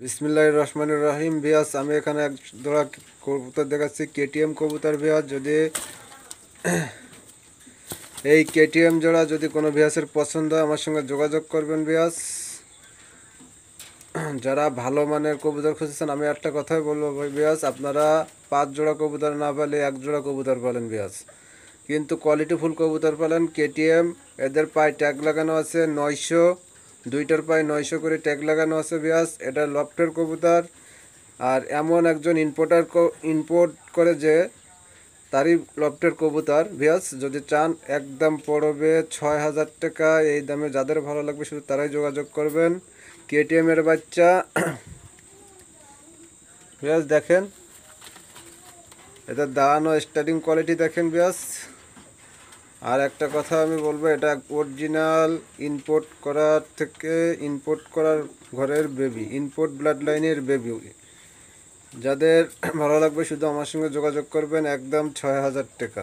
বিসমিল্লাহির রহমানির রহিম। বিয়াস, আমি এখানে এক জোড়া কবুতর দেখাচ্ছি, কেটিএম কবুতর। বিয়াস, যদি এই কেটিএম জোড়া যদি কোনো বিয়াসের পছন্দ হয় আমার সঙ্গে যোগাযোগ করবেন। বিয়াস, যারা ভালো মানের কবুতর খুঁজছেন, আমি একটা কথাই বলবো বিয়াস, আপনারা 5 জোড়া কবুতর না পেলে 1 জোড়া কবুতর পালেন বিয়াস, কিন্তু কোয়ালিটিফুল কবুতর পালেন। কেটিএম, এদের পায়ে ট্যাগ লাগানো আছে 900, দুইটার পায়ে 900 করে ট্যাগ লাগানো আছে বিয়াস। এটা লফটের কবুতর, আর এমন একজন ইম্পোর্ট করে যে তারই লফটের কবুতর। ভিয়াস, যদি চান একদম পড়বে 6,000 টাকা। এই দামে যাদের ভালো লাগবে শুধু তারাই যোগাযোগ করবেন। কেটিএম এর বাচ্চা। ভিয়াস দেখেন, এটা দাঁড়ানো স্টার্টিং কোয়ালিটি দেখেন ভিয়াস। আর একটা কথা আমি বলবো, এটা অরিজিনাল ইম্পোর্ট করার ঘরের বেবি, ইম্পোর্ট ব্লাড লাইনের বেবি। যাদের ভালো লাগবে শুধু আমার সঙ্গে যোগাযোগ করবেন, একদম 6,000 টাকা।